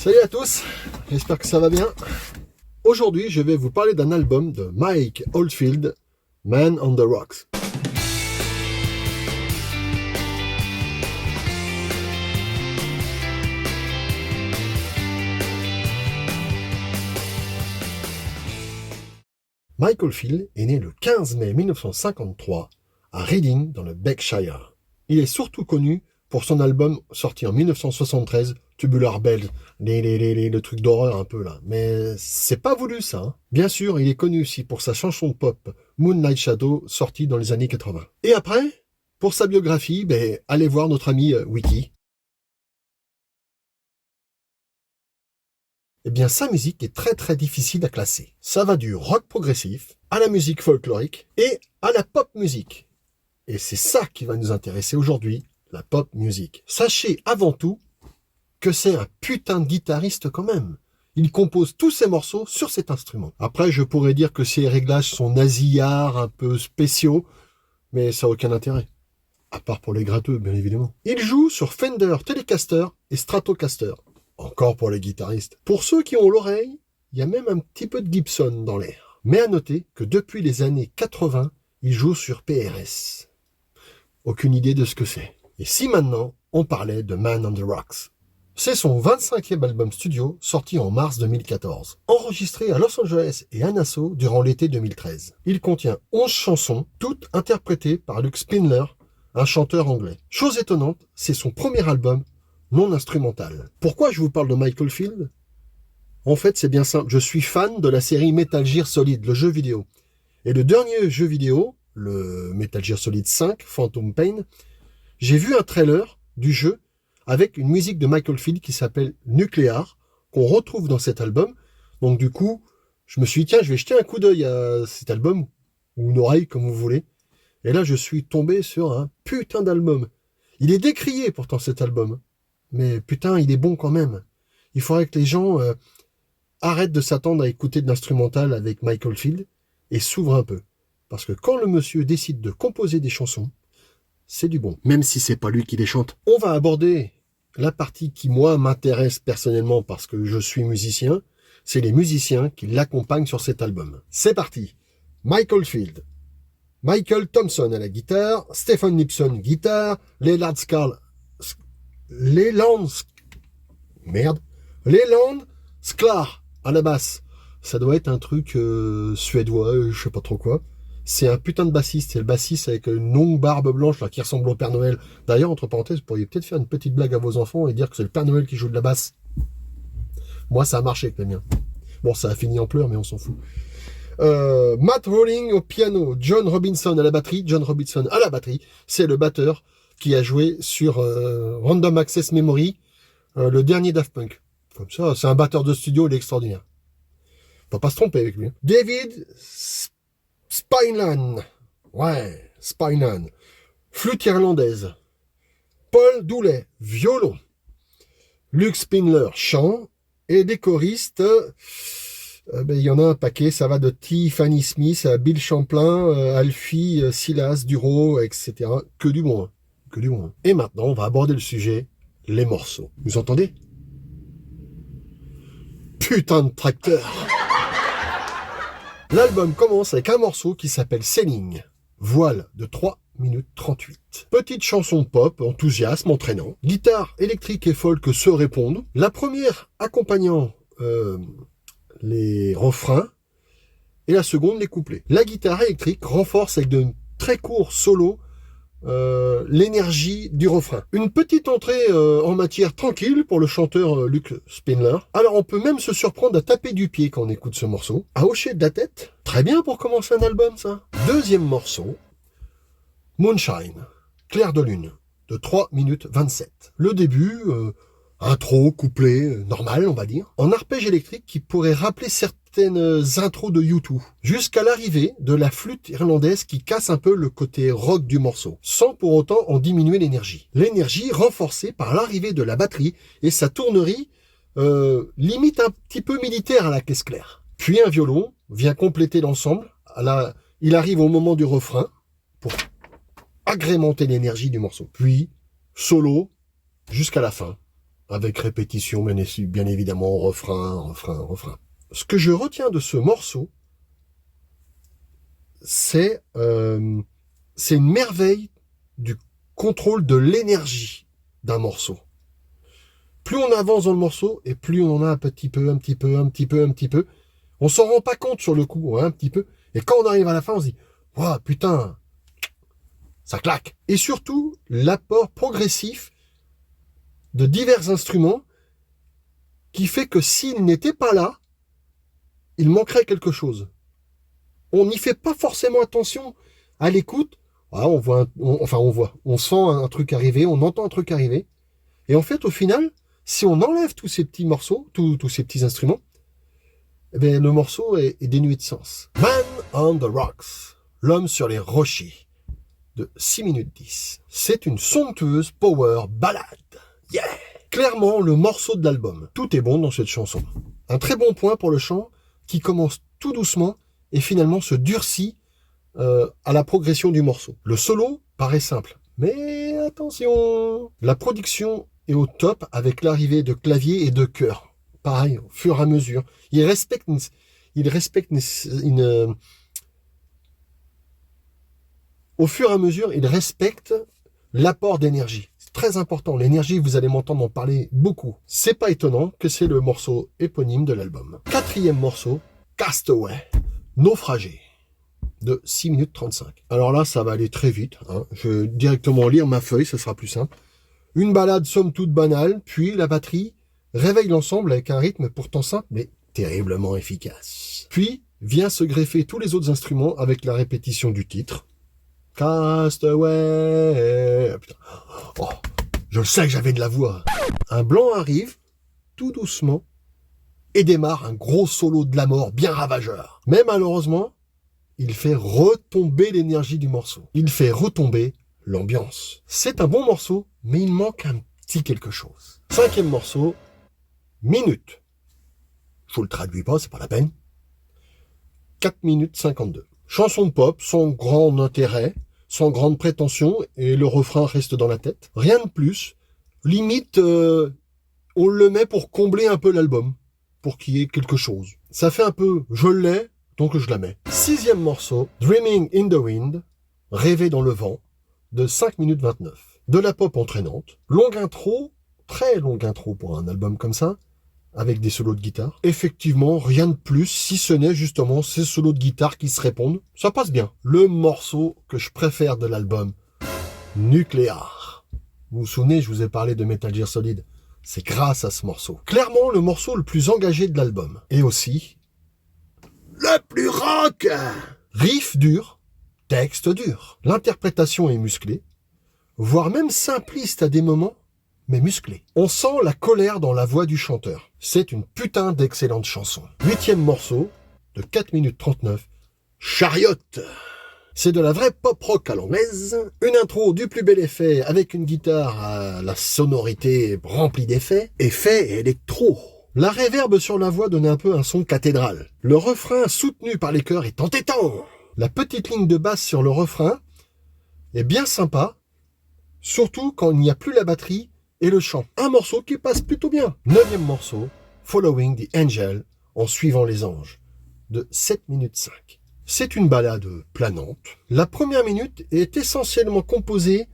Salut à tous, j'espère que ça va bien. Aujourd'hui, je vais vous parler d'un album de Mike Oldfield, Man on the Rocks. Mike Oldfield est né le 15 mai 1953 à Reading, dans le Berkshire. Il est surtout connu pour son album sorti en 1973, Tubular Bells, le truc d'horreur un peu là. Mais c'est pas voulu ça. Hein. Bien sûr, il est connu aussi pour sa chanson pop Moonlight Shadow, sortie dans les années 80. Et après, pour sa biographie, allez voir notre ami Wiki. Eh bien, sa musique est très difficile à classer. Ça va du rock progressif à la musique folklorique et à la pop musique. Et c'est ça qui va nous intéresser aujourd'hui, la pop music. Sachez avant tout que c'est un putain de guitariste quand même. Il compose tous ses morceaux sur cet instrument. Après, je pourrais dire que ses réglages sont nasillards, un peu spéciaux, mais ça n'a aucun intérêt. À part pour les gratteux, bien évidemment. Il joue sur Fender, Telecaster et Stratocaster. Encore pour les guitaristes. Pour ceux qui ont l'oreille, il y a même un petit peu de Gibson dans l'air. Mais à noter que depuis les années 80, il joue sur PRS. Aucune idée de ce que c'est. Et si maintenant, on parlait de Man on the Rocks. C'est son 25e album studio, sorti en mars 2014. Enregistré à Los Angeles et à Nassau durant l'été 2013. Il contient 11 chansons, toutes interprétées par Luke Spindler, un chanteur anglais. Chose étonnante, c'est son premier album non instrumental. Pourquoi je vous parle de Mike Oldfield ? En fait, c'est bien simple. Je suis fan de la série Metal Gear Solid, le jeu vidéo. Et le dernier jeu vidéo, le Metal Gear Solid 5, Phantom Pain, j'ai vu un trailer du jeu avec une musique de Mike Oldfield qui s'appelle Nuclear, qu'on retrouve dans cet album. Donc du coup, je me suis dit, tiens, je vais jeter un coup d'œil à cet album, ou une oreille, comme vous voulez. Et là, je suis tombé sur un putain d'album. Il est décrié pourtant cet album. Mais putain, il est bon quand même. Il faudrait que les gens arrêtent de s'attendre à écouter de l'instrumental avec Mike Oldfield et s'ouvrent un peu. Parce que quand le monsieur décide de composer des chansons, c'est du bon. Même si c'est pas lui qui les chante. On va aborder la partie qui, moi, m'intéresse personnellement parce que je suis musicien. C'est les musiciens qui l'accompagnent sur cet album. C'est parti. Mike Oldfield. Michael Thompson à la guitare. Stephen Nipson, guitare. Leland Sklar à la basse. Ça doit être un truc suédois, je sais pas trop quoi. C'est un putain de bassiste. C'est le bassiste avec une longue barbe blanche là, qui ressemble au Père Noël. D'ailleurs, entre parenthèses, vous pourriez peut-être faire une petite blague à vos enfants et dire que c'est le Père Noël qui joue de la basse. Moi, ça a marché avec les miens. Bon, ça a fini en pleurs, mais on s'en fout. Matt Rowling au piano, John Robinson à la batterie. John Robinson à la batterie, c'est le batteur qui a joué sur Random Access Memory, le dernier Daft Punk. Comme ça, c'est un batteur de studio, il est extraordinaire. Faut pas se tromper avec lui. David Spinlan. Ouais, Spinlan. Flûte irlandaise. Paul Doulet, violon. Luke Spindler, chant. Et des choristes, il y en a un paquet, ça va de Tiffany Smith à Bill Champlain, Alfie, Silas, Duro, etc. Que du bon. Que du bon. Et maintenant, on va aborder le sujet, les morceaux. Vous entendez ? Putain de tracteur. L'album commence avec un morceau qui s'appelle Sailing, voile de 3 minutes 38. Petite chanson pop, enthousiasme, entraînant. Guitare électrique et folk se répondent. La première accompagnant les refrains et la seconde les couplets. La guitare électrique renforce avec de très courts solos l'énergie du refrain. Une petite entrée en matière tranquille pour le chanteur Luke Spindler. Alors on peut même se surprendre à taper du pied quand on écoute ce morceau, à hocher de la tête. Très bien pour commencer un album ça. Deuxième morceau, Moonshine, clair de lune, de 3 minutes 27. Le début, intro, couplet, normal on va dire, en arpège électrique qui pourrait rappeler certaines intros de U2, jusqu'à l'arrivée de la flûte irlandaise qui casse un peu le côté rock du morceau, sans pour autant en diminuer l'énergie. L'énergie renforcée par l'arrivée de la batterie et sa tournerie limite un petit peu militaire à la caisse claire. Puis un violon vient compléter l'ensemble. Il arrive au moment du refrain pour agrémenter l'énergie du morceau. Puis solo jusqu'à la fin. avec répétition, bien évidemment, refrain. Ce que je retiens de ce morceau, c'est une merveille du contrôle de l'énergie d'un morceau. Plus on avance dans le morceau, et plus on en a un petit peu. On s'en rend pas compte sur le coup, un petit peu. Et quand on arrive à la fin, on se dit, waouh, putain, ça claque. Et surtout, l'apport progressif de divers instruments qui fait que s'ils n'étaient pas là, il manquerait quelque chose. On n'y fait pas forcément attention à l'écoute. Ah, on sent un truc arriver, on entend un truc arriver. Et en fait, au final, si on enlève tous ces petits morceaux, tous ces petits instruments, eh bien, le morceau est dénué de sens. Man on the Rocks, l'homme sur les rochers, de 6 minutes 10. C'est une somptueuse power ballade. Yeah! Clairement, le morceau de l'album. Tout est bon dans cette chanson. Un très bon point pour le chant, qui commence tout doucement et finalement se durcit à la progression du morceau. Le solo paraît simple, mais attention, la production est au top avec l'arrivée de clavier et de chœur. Pareil, au fur et à mesure. Il respecte au fur et à mesure, il respecte l'apport d'énergie. C'est très important. L'énergie, vous allez m'entendre en parler beaucoup. C'est pas étonnant que c'est le morceau éponyme de l'album. 4e morceau, Castaway, Naufragé, de 6 minutes 35. Alors là, ça va aller très vite. Je vais directement lire ma feuille, ce sera plus simple. Une balade somme toute banale, puis la batterie réveille l'ensemble avec un rythme pourtant simple, mais terriblement efficace. Puis vient se greffer tous les autres instruments avec la répétition du titre. Castaway. Putain. Oh, je le sais que j'avais de la voix. Un blanc arrive, tout doucement, et démarre un gros solo de la mort bien ravageur. Mais malheureusement, il fait retomber l'énergie du morceau. Il fait retomber l'ambiance. C'est un bon morceau, mais il manque un petit quelque chose. 5e morceau, Minute. Je vous le traduis pas, c'est pas la peine. 4 minutes 52. Chanson pop, sans grand intérêt, sans grande prétention, et le refrain reste dans la tête. Rien de plus. Limite, on le met pour combler un peu l'album, pour qu'il y ait quelque chose. Ça fait un peu, je l'ai, donc je la mets. 6e morceau, Dreaming in the Wind, Rêver dans le vent, de 5 minutes 29. De la pop entraînante, longue intro, très longue intro pour un album comme ça, avec des solos de guitare. Effectivement, rien de plus, si ce n'est justement ces solos de guitare qui se répondent. Ça passe bien. Le morceau que je préfère de l'album, Nuclear. Vous vous souvenez, je vous ai parlé de Metal Gear Solid. C'est grâce à ce morceau. Clairement, le morceau le plus engagé de l'album. Et aussi, le plus rock. Riff dur, texte dur. L'interprétation est musclée, voire même simpliste à des moments, mais musclé. On sent la colère dans la voix du chanteur. C'est une putain d'excellente chanson. 8e morceau, de 4 minutes 39, Chariot. C'est de la vraie pop rock à l'anglaise. Une intro du plus bel effet avec une guitare à la sonorité remplie d'effets. Effets électro. La réverb sur la voix donne un peu un son cathédrale. Le refrain soutenu par les chœurs est entêtant. La petite ligne de basse sur le refrain est bien sympa, surtout quand il n'y a plus la batterie et le chant. Un morceau qui passe plutôt bien. 9e morceau, Following the Angel, en suivant les anges, de 7 minutes 5. C'est une ballade planante. La première minute est essentiellement composée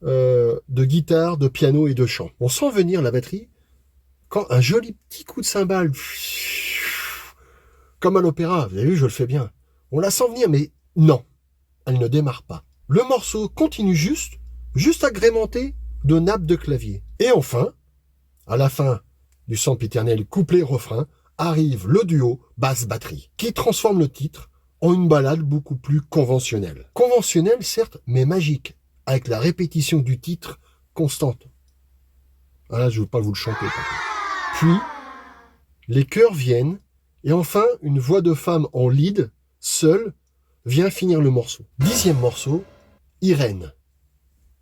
de guitare, de piano et de chant. On sent venir la batterie quand un joli petit coup de cymbale, comme à l'opéra, vous avez vu, je le fais bien. On la sent venir, mais non, elle ne démarre pas. Le morceau continue juste agrémenté de nappes de clavier. Et enfin, à la fin du sempiternel couplet-refrain, arrive le duo basse-batterie, qui transforme le titre en une ballade beaucoup plus conventionnelle. Conventionnelle, certes, mais magique, avec la répétition du titre constante. Ah là, je ne veux pas vous le chanter. Puis, les chœurs viennent, et enfin, une voix de femme en lead, seule, vient finir le morceau. 10e morceau, Irène,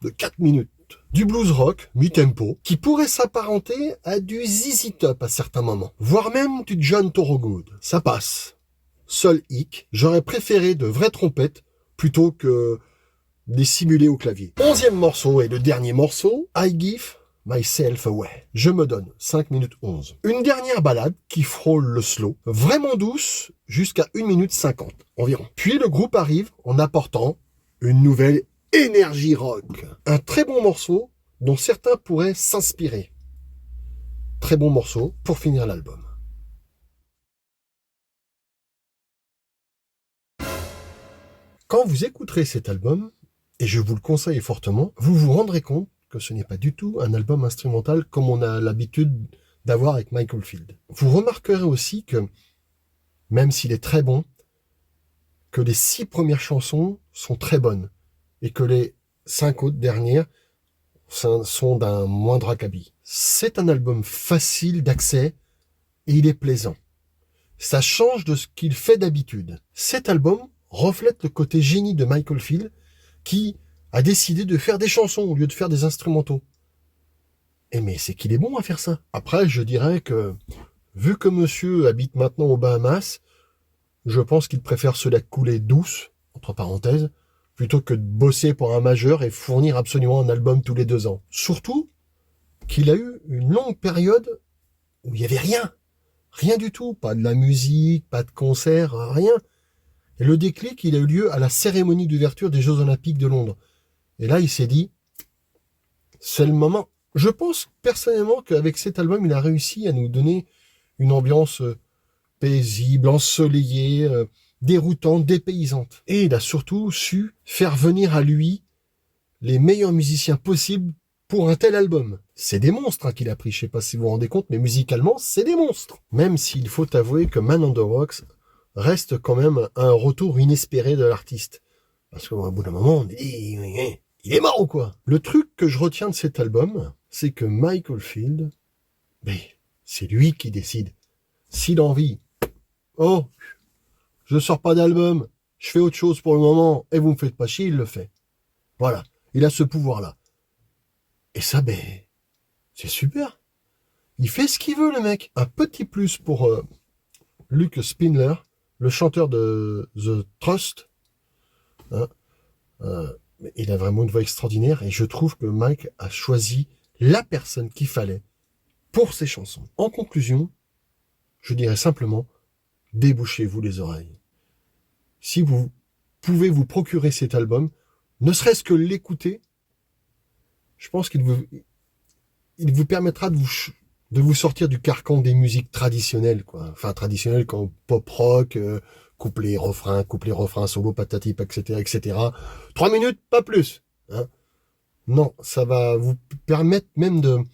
de 4 minutes. Du blues rock, mi-tempo, qui pourrait s'apparenter à du ZZ Top à certains moments, voire même du John Thorogood. Ça passe. Seul hic, j'aurais préféré de vraies trompettes plutôt que des simulés au clavier. 11e morceau et le dernier morceau, I Give Myself Away. Je me donne 5 minutes 11. Une dernière balade qui frôle le slow, vraiment douce, jusqu'à 1 minute 50 environ. Puis le groupe arrive en apportant une nouvelle énergie rock. Un très bon morceau dont certains pourraient s'inspirer. Très bon morceau pour finir l'album. Quand vous écouterez cet album, et je vous le conseille fortement, vous vous rendrez compte que ce n'est pas du tout un album instrumental comme on a l'habitude d'avoir avec Michael Field. Vous remarquerez aussi que, même s'il est très bon, que les 6 premières chansons sont très bonnes, et que les 5 autres dernières sont d'un moindre acabit. C'est un album facile d'accès, et il est plaisant. Ça change de ce qu'il fait d'habitude. Cet album reflète le côté génie de Michael Field, qui a décidé de faire des chansons au lieu de faire des instrumentaux. Et mais c'est qu'il est bon à faire ça. Après, je dirais que, vu que monsieur habite maintenant aux Bahamas, je pense qu'il préfère se la couler douce, entre parenthèses, plutôt que de bosser pour un majeur et fournir absolument un album tous les 2 ans. Surtout qu'il a eu une longue période où il n'y avait rien. Rien du tout. Pas de la musique, pas de concert, rien. Et le déclic, il a eu lieu à la cérémonie d'ouverture des Jeux Olympiques de Londres. Et là, il s'est dit, c'est le moment. Je pense personnellement qu'avec cet album, il a réussi à nous donner une ambiance paisible, ensoleillée, déroutante, dépaysante. Et il a surtout su faire venir à lui les meilleurs musiciens possibles pour un tel album. C'est des monstres qu'il a pris, je sais pas si vous vous rendez compte, mais musicalement, c'est des monstres. Même s'il faut avouer que Man on the Rocks reste quand même un retour inespéré de l'artiste. Parce qu'au bout d'un moment, on dit, il est mort ou quoi? Le truc que je retiens de cet album, c'est que Michael Field, c'est lui qui décide. S'il a envie, oh, je sors pas d'album, je fais autre chose pour le moment, et vous me faites pas chier, il le fait. Voilà, il a ce pouvoir-là. Et ça, c'est super. Il fait ce qu'il veut, le mec. Un petit plus pour Luke Spindler, le chanteur de The Trust. Hein, il a vraiment une voix extraordinaire et je trouve que Mike a choisi la personne qu'il fallait pour ses chansons. En conclusion, je dirais simplement, débouchez-vous les oreilles. Si vous pouvez vous procurer cet album, ne serait-ce que l'écouter, je pense qu'il vous permettra de vous sortir du carcan des musiques traditionnelles, quoi. Enfin, traditionnelles comme pop rock, couplet, refrain, solo, patati, etc. 3 minutes, pas plus. Hein. Non, ça va vous permettre même de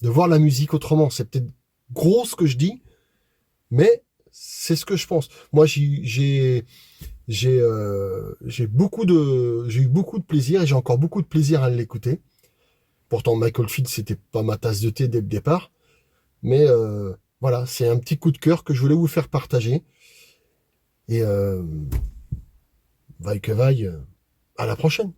voir la musique autrement. C'est peut-être gros ce que je dis, mais c'est ce que je pense. Moi, j'ai eu beaucoup de plaisir et j'ai encore beaucoup de plaisir à l'écouter. Pourtant, Michael Field, c'était pas ma tasse de thé dès le départ. Mais voilà, c'est un petit coup de cœur que je voulais vous faire partager. Et vaille que vaille, à la prochaine.